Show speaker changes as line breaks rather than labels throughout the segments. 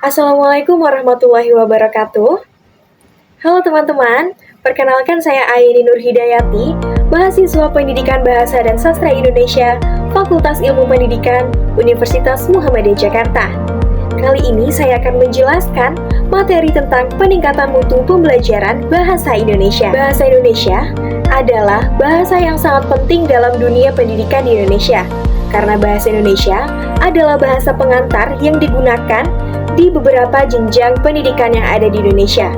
Assalamualaikum warahmatullahi wabarakatuh. Halo teman-teman, perkenalkan saya Aini Nur Hidayati, mahasiswa Pendidikan Bahasa dan Sastra Indonesia, Fakultas Ilmu Pendidikan, Universitas Muhammadiyah Jakarta. Kali ini saya akan menjelaskan materi tentang peningkatan mutu pembelajaran bahasa Indonesia. Bahasa Indonesia adalah bahasa yang sangat penting dalam dunia pendidikan di Indonesia, karena bahasa Indonesia adalah bahasa pengantar yang digunakan di beberapa jenjang pendidikan yang ada di Indonesia.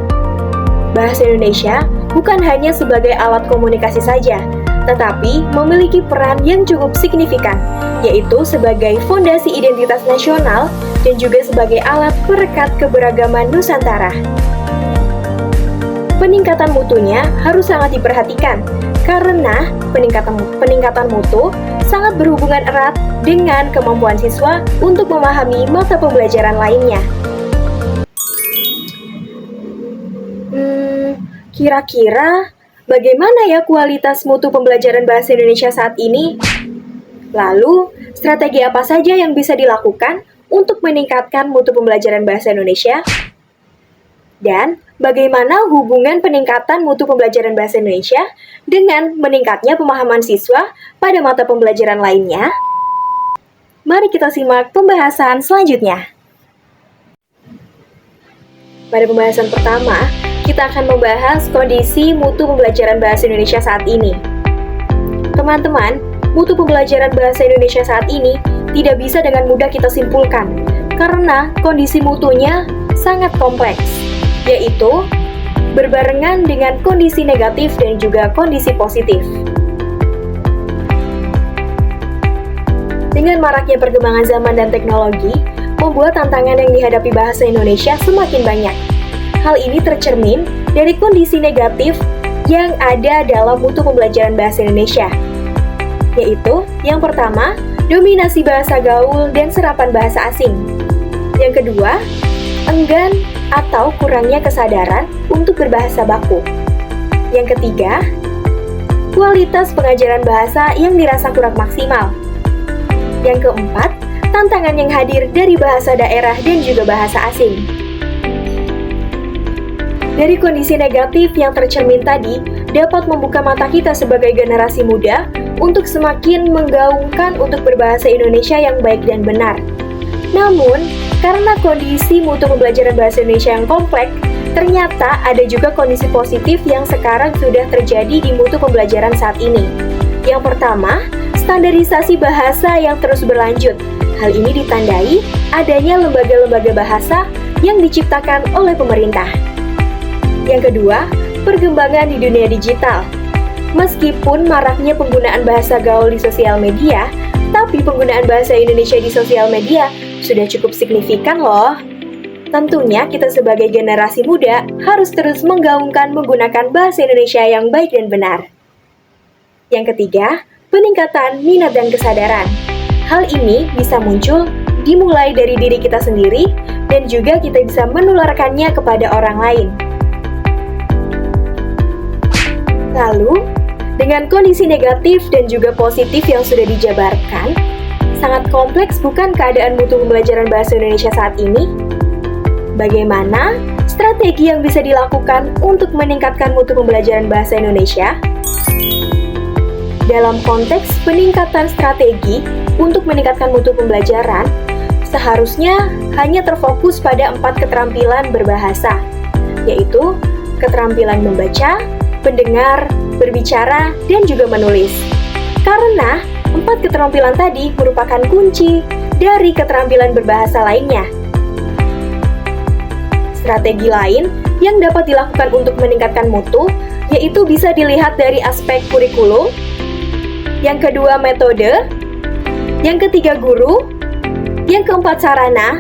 Bahasa Indonesia bukan hanya sebagai alat komunikasi saja, tetapi memiliki peran yang cukup signifikan, yaitu sebagai fondasi identitas nasional dan juga sebagai alat perekat keberagaman Nusantara. Peningkatan mutunya harus sangat diperhatikan, karena peningkatan mutu sangat berhubungan erat dengan kemampuan siswa untuk memahami mata pembelajaran lainnya. Kira-kira bagaimana ya kualitas mutu pembelajaran bahasa Indonesia saat ini? Lalu, strategi apa saja yang bisa dilakukan untuk meningkatkan mutu pembelajaran bahasa Indonesia? Dan bagaimana hubungan peningkatan mutu pembelajaran bahasa Indonesia dengan meningkatnya pemahaman siswa pada mata pembelajaran lainnya? Mari kita simak pembahasan selanjutnya. Pada pembahasan pertama, kita akan membahas kondisi mutu pembelajaran bahasa Indonesia saat ini. Teman-teman, mutu pembelajaran bahasa Indonesia saat ini tidak bisa dengan mudah kita simpulkan, karena kondisi mutunya sangat kompleks, yaitu berbarengan dengan kondisi negatif dan juga kondisi positif. Dengan maraknya perkembangan zaman dan teknologi, membuat tantangan yang dihadapi bahasa Indonesia semakin banyak. Hal ini tercermin dari kondisi negatif yang ada dalam mutu pembelajaran bahasa Indonesia, yaitu yang pertama, dominasi bahasa gaul dan serapan bahasa asing. Yang kedua, enggan atau kurangnya kesadaran untuk berbahasa baku. Yang ketiga, kualitas pengajaran bahasa yang dirasa kurang maksimal. Yang keempat, tantangan yang hadir dari bahasa daerah dan juga bahasa asing. Dari kondisi negatif yang tercermin tadi, dapat membuka mata kita sebagai generasi muda untuk semakin menggaungkan untuk berbahasa Indonesia yang baik dan benar. Namun, karena kondisi mutu pembelajaran bahasa Indonesia yang kompleks, ternyata ada juga kondisi positif yang sekarang sudah terjadi di mutu pembelajaran saat ini. Yang pertama, standarisasi bahasa yang terus berlanjut. Hal ini ditandai adanya lembaga-lembaga bahasa yang diciptakan oleh pemerintah. Yang kedua, perkembangan di dunia digital. Meskipun maraknya penggunaan bahasa gaul di sosial media, tapi penggunaan bahasa Indonesia di sosial media sudah cukup signifikan loh. Tentunya kita sebagai generasi muda harus terus menggaungkan menggunakan bahasa Indonesia yang baik dan benar. Yang ketiga, peningkatan minat dan kesadaran. Hal ini bisa muncul dimulai dari diri kita sendiri dan juga kita bisa menularkannya kepada orang lain. Lalu, dengan kondisi negatif dan juga positif yang sudah dijabarkan, sangat kompleks bukan keadaan mutu pembelajaran bahasa Indonesia saat ini? Bagaimana strategi yang bisa dilakukan untuk meningkatkan mutu pembelajaran bahasa Indonesia? Dalam konteks peningkatan strategi untuk meningkatkan mutu pembelajaran, seharusnya hanya terfokus pada 4 keterampilan berbahasa, yaitu keterampilan membaca, mendengar, berbicara, dan juga menulis. Karena 4 keterampilan tadi merupakan kunci dari keterampilan berbahasa lainnya. Strategi lain yang dapat dilakukan untuk meningkatkan mutu yaitu bisa dilihat dari aspek kurikulum, yang kedua metode, yang ketiga guru, yang keempat sarana,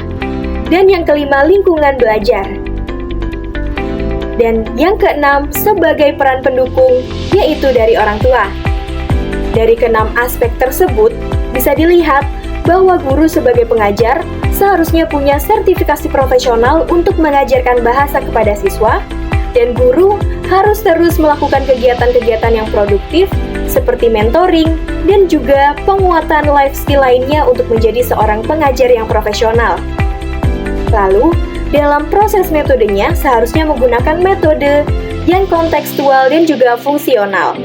dan yang kelima lingkungan belajar. Dan yang keenam sebagai peran pendukung, yaitu dari orang tua. Dari keenam aspek tersebut, bisa dilihat bahwa guru sebagai pengajar seharusnya punya sertifikasi profesional untuk mengajarkan bahasa kepada siswa, dan guru harus terus melakukan kegiatan-kegiatan yang produktif seperti mentoring dan juga penguatan life skill lainnya untuk menjadi seorang pengajar yang profesional. Lalu, dalam proses metodenya seharusnya menggunakan metode yang kontekstual dan juga fungsional.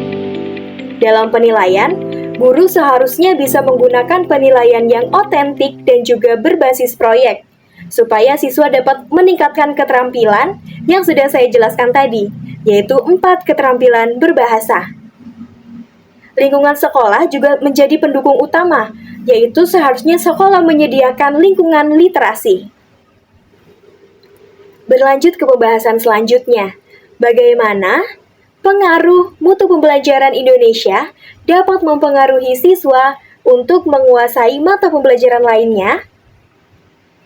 Dalam penilaian, guru seharusnya bisa menggunakan penilaian yang otentik dan juga berbasis proyek, supaya siswa dapat meningkatkan keterampilan yang sudah saya jelaskan tadi, yaitu 4 keterampilan berbahasa. Lingkungan sekolah juga menjadi pendukung utama, yaitu seharusnya sekolah menyediakan lingkungan literasi. Berlanjut ke pembahasan selanjutnya, bagaimana pengaruh mutu pembelajaran Indonesia dapat mempengaruhi siswa untuk menguasai mata pembelajaran lainnya?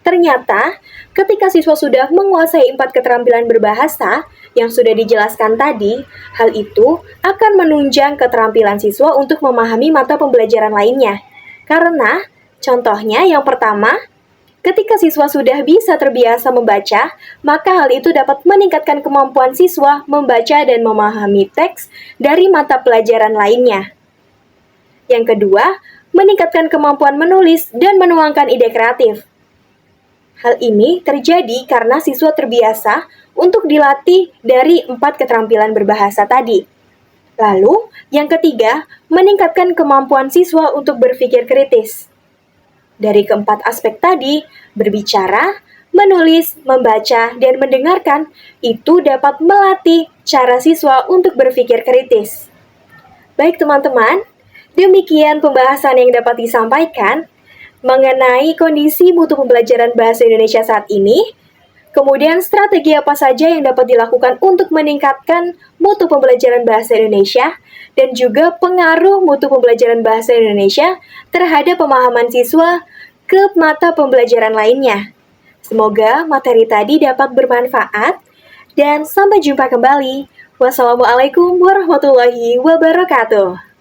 Ternyata, ketika siswa sudah menguasai 4 keterampilan berbahasa yang sudah dijelaskan tadi, hal itu akan menunjang keterampilan siswa untuk memahami mata pembelajaran lainnya. Karena, contohnya yang pertama, ketika siswa sudah bisa terbiasa membaca, maka hal itu dapat meningkatkan kemampuan siswa membaca dan memahami teks dari mata pelajaran lainnya. Yang kedua, meningkatkan kemampuan menulis dan menuangkan ide kreatif. Hal ini terjadi karena siswa terbiasa untuk dilatih dari 4 keterampilan berbahasa tadi. Lalu, yang ketiga, meningkatkan kemampuan siswa untuk berpikir kritis. Dari keempat aspek tadi, berbicara, menulis, membaca, dan mendengarkan, itu dapat melatih cara siswa untuk berpikir kritis. Baik teman-teman, demikian pembahasan yang dapat disampaikan mengenai kondisi mutu pembelajaran bahasa Indonesia saat ini, kemudian strategi apa saja yang dapat dilakukan untuk meningkatkan mutu pembelajaran bahasa Indonesia, dan juga pengaruh mutu pembelajaran bahasa Indonesia terhadap pemahaman siswa ke mata pembelajaran lainnya. Semoga materi tadi dapat bermanfaat, dan sampai jumpa kembali. Wassalamualaikum warahmatullahi wabarakatuh.